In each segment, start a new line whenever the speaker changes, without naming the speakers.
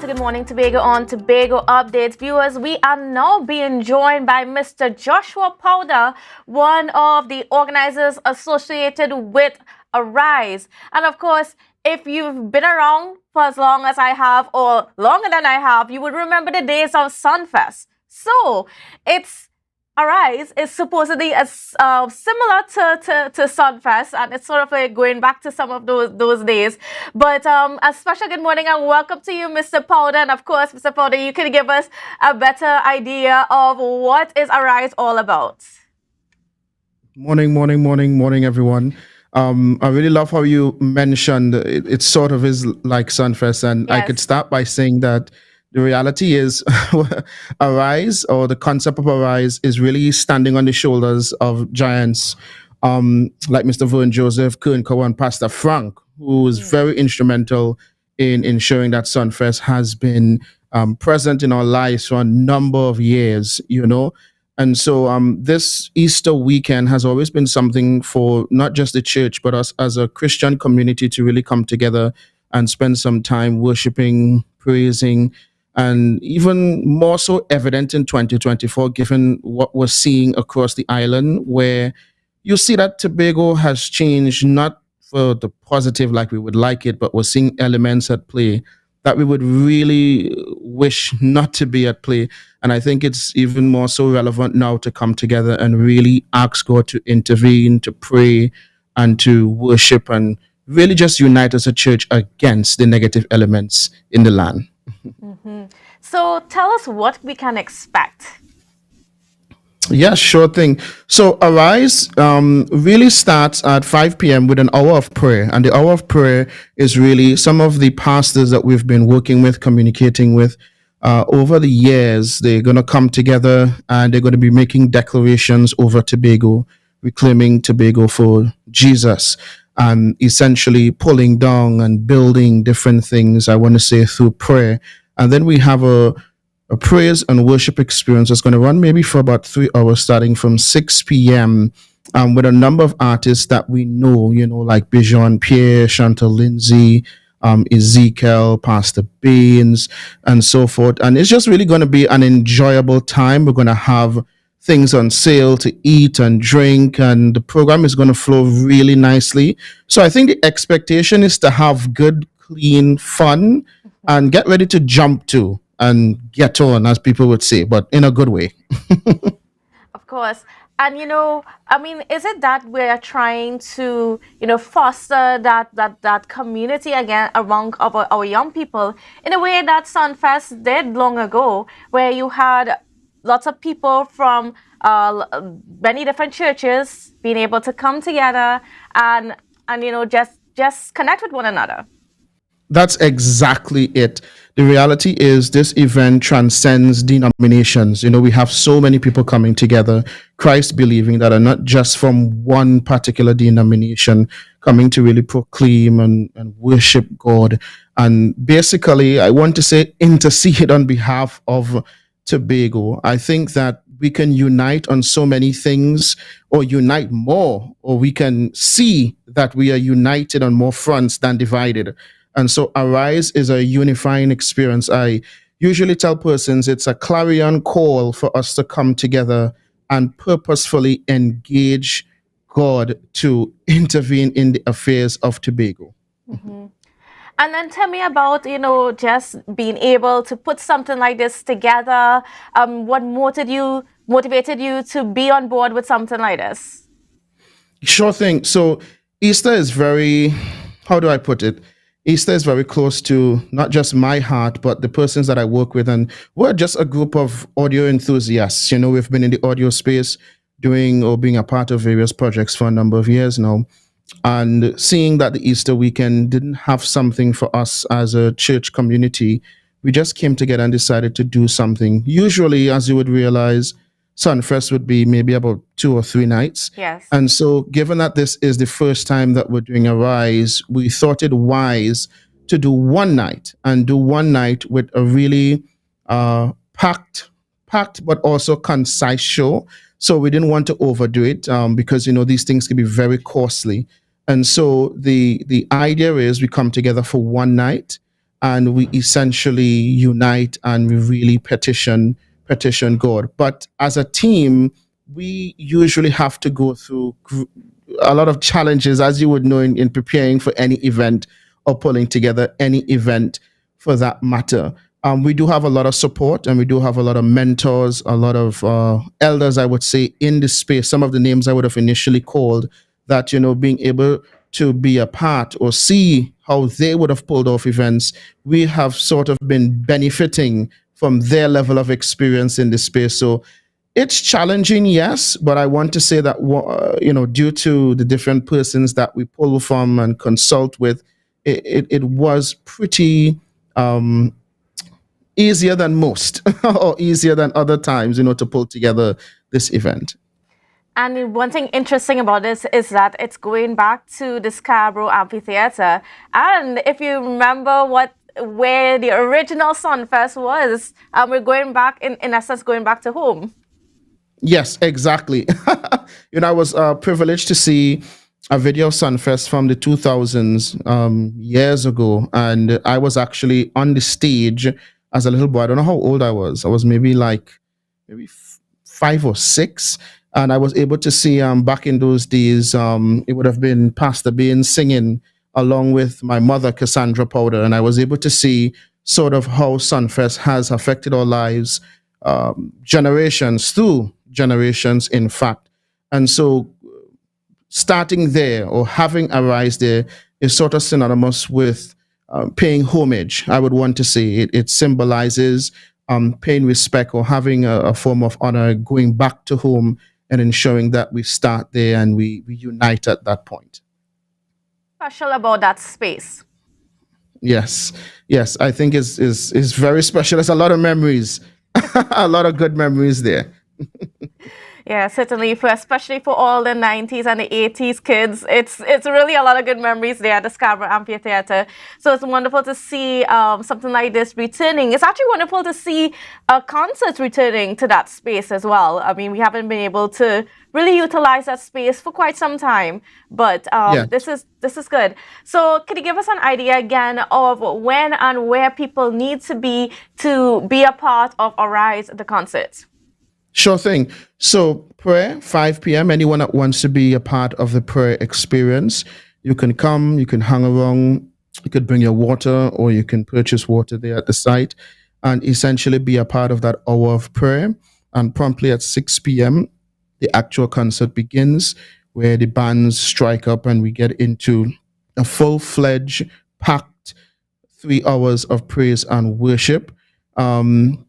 Good Morning Tobago on Tobago Updates. Viewers, we are now being joined by Mr. Joshua Powder, one of the organizers associated with Arise. And of course, if you've been around for as long as I have or longer than I have, you would remember the days of Sunfest. So, it's Arise is supposedly as similar to Sunfest, and it's sort of like going back to some of those days. But a special good morning and welcome to you, Mr. Powder. And of course, Mr. Powder, you can give us a better idea of what is Arise all about.
Morning, everyone. I really love how you mentioned it sort of is like Sunfest, and I could
Yes.
start by saying that the reality is Arise, or the concept of Arise, is really standing on the shoulders of giants like Mr. Vern Joseph, Kern and Pastor Frank, who was very instrumental in ensuring that Sunfest has been present in our lives for a number of years, And so this Easter weekend has always been something for not just the church, but us as a Christian community to really come together and spend some time worshiping, praising, and even more so evident in 2024, given what we're seeing across the island, where you see that Tobago has changed, not for the positive like we would like it, but we're seeing elements at play that we would really wish not to be at play. And I think it's even more so relevant now to come together and really ask God to intervene, to pray, and to worship, and really just unite as a church against the negative elements in the land.
So tell us what we can expect.
Yeah, sure thing. So Arise really starts at 5 p.m. with an hour of prayer. And the hour of prayer is really some of the pastors that we've been working with, communicating with over the years. They're going to come together and they're going to be making declarations over Tobago, reclaiming Tobago for Jesus, and essentially pulling down and building different things, I want to say, through prayer. And then we have a praise and worship experience that's going to run maybe for about 3 hours, starting from 6 p.m. With a number of artists that we know, like Bijan Pierre, Chantal Lindsay, Ezekiel, Pastor Baines, and so forth. And it's just really going to be an enjoyable time. We're going to have things on sale to eat and drink, and the program is going to flow really nicely. So I think the expectation is to have good, clean fun and get ready to jump to and get on, as people would say, but in a good way.
Of course. And is it that we're trying to, foster that community again among our young people in a way that Sunfest did long ago, where you had lots of people from many different churches being able to come together and just connect with one another.
That's exactly it. The reality is this event transcends denominations. We have so many people coming together, Christ believing, that are not just from one particular denomination, coming to really proclaim and worship God. And basically, I want to say intercede on behalf of Tobago. I think that we can unite on so many things, or unite more, or we can see that we are united on more fronts than divided. And so Arise is a unifying experience. I usually tell persons it's a clarion call for us to come together and purposefully engage God to intervene in the affairs of Tobago.
And then tell me about, just being able to put something like this together. What motivated you to be on board with something like this?
Sure thing. So Easter is very, how do I put it? Easter is very close to not just my heart, but the persons that I work with. And we're just a group of audio enthusiasts. We've been in the audio space doing or being a part of various projects for a number of years now. And seeing that the Easter weekend didn't have something for us as a church community, we just came together and decided to do something. Usually, as you would realize, Sunfest would be maybe about 2 or 3 nights.
Yes.
And so, given that this is the first time that we're doing Arise, we thought it wise to do one night, and do one night with a really packed, but also concise show. So we didn't want to overdo it because these things can be very costly. And so the idea is we come together for one night, and we essentially unite and we really petition God. But as a team, we usually have to go through a lot of challenges, as you would know, in preparing for any event or pulling together any event for that matter. We do have a lot of support and we do have a lot of mentors, a lot of elders, I would say, in this space. Some of the names I would have initially called that, being able to be a part or see how they would have pulled off events, we have sort of been benefiting from their level of experience in this space. So it's challenging, yes, but I want to say that due to the different persons that we pull from and consult with, it was pretty easier than most, or easier than other times, to pull together this event.
And one thing interesting about this is that it's going back to the Scarborough Amphitheater. And if you remember where the original Sunfest was, we're going back, in essence, going back to home.
Yes, exactly. I was privileged to see a video of Sunfest from the 2000s, years ago, and I was actually on the stage as a little boy. I don't know how old I was. I was maybe 5 or 6, and I was able to see back in those days. It would have been Pastor Bain singing along with my mother, Cassandra Powder, and I was able to see sort of how Sunfest has affected our lives, generations through generations, in fact. And so starting there or having Arise there is sort of synonymous with paying homage. I would want to say it symbolizes paying respect or having a form of honor, going back to home and ensuring that we start there and we unite at that point.
Special about that space.
Yes, yes, I think is very special. There's a lot of memories, a lot of good memories there.
Yeah, certainly, especially for all the 90s and the 80s kids, it's really a lot of good memories there at the Scarborough Amphitheater. So it's wonderful to see something like this returning. It's actually wonderful to see a concert returning to that space as well. I mean, we haven't been able to really utilize that space for quite some time, but
Yeah.
this is good. So can you give us an idea again of when and where people need to be a part of Arise the concert?
Sure thing. So prayer, 5 p.m. Anyone that wants to be a part of the prayer experience, you can come, you can hang around, you could bring your water or you can purchase water there at the site and essentially be a part of that hour of prayer. And promptly at 6 p.m., the actual concert begins where the bands strike up and we get into a full-fledged, packed 3 hours of praise and worship.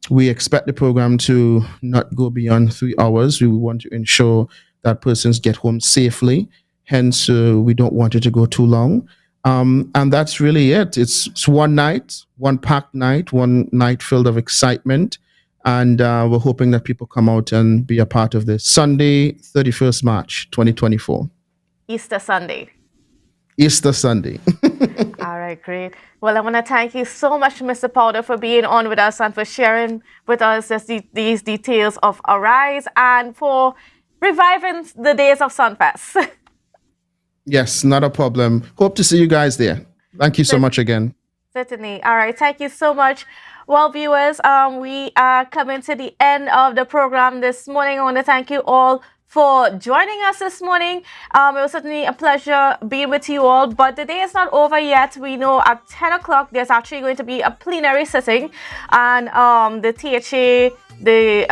We expect the program to not go beyond 3 hours. We want to ensure that persons get home safely. Hence, we don't want it to go too long. And that's really it. It's one night, one packed night, one night filled of excitement. And we're hoping that people come out and be a part of this. Sunday, 31st March, 2024.
Easter Sunday.
Easter Sunday.
All right, great. Well, I want to thank you so much, Mr. Powder, for being on with us and for sharing with us these details of Arise and for reviving the days of Sunfest.
Yes, not a problem. Hope to see you guys there. Thank you so much again.
Certainly. All right. Thank you so much. Well, viewers, we are coming to the end of the program this morning. I want to thank you all for joining us this morning. It was certainly a pleasure being with you all, but the day is not over yet. We know at 10 o'clock there's actually going to be a plenary sitting, and the THA, the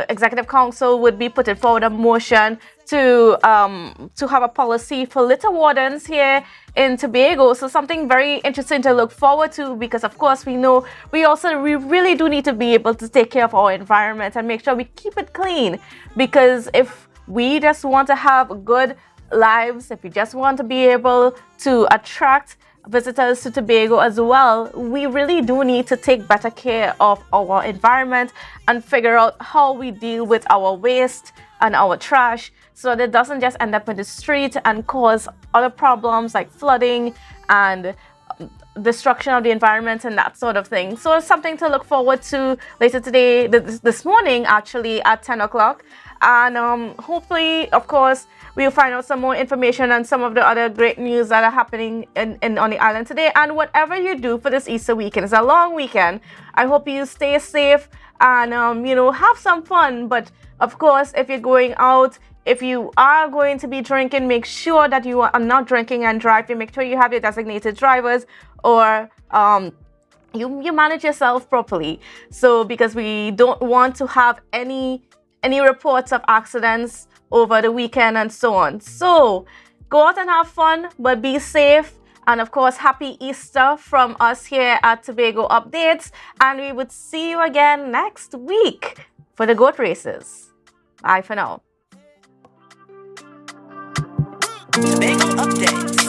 Executive Council, would be putting forward a motion to have a policy for litter wardens here in Tobago. So something very interesting to look forward to, because of course we know we really do need to be able to take care of our environment and make sure we keep it clean, because if we just want to have good lives, if we just want to be able to attract visitors to Tobago as well, we really do need to take better care of our environment and figure out how we deal with our waste and our trash, so that it doesn't just end up in the street and cause other problems like flooding and destruction of the environment and that sort of thing. So it's something to look forward to later today, this morning actually at 10 o'clock. And hopefully, of course, we'll find out some more information and some of the other great news that are happening on the island today. And whatever you do for this Easter weekend, it's a long weekend. I hope you stay safe and have some fun. But of course, if you're going out, if you are going to be drinking, make sure that you are not drinking and driving. Make sure you have your designated drivers, or you manage yourself properly. So because we don't want to have any reports of accidents over the weekend and so on. So go out and have fun, but be safe. And of course, happy Easter from us here at Tobago Updates. And we would see you again next week for the goat races. Bye for now.
Tobago Updates.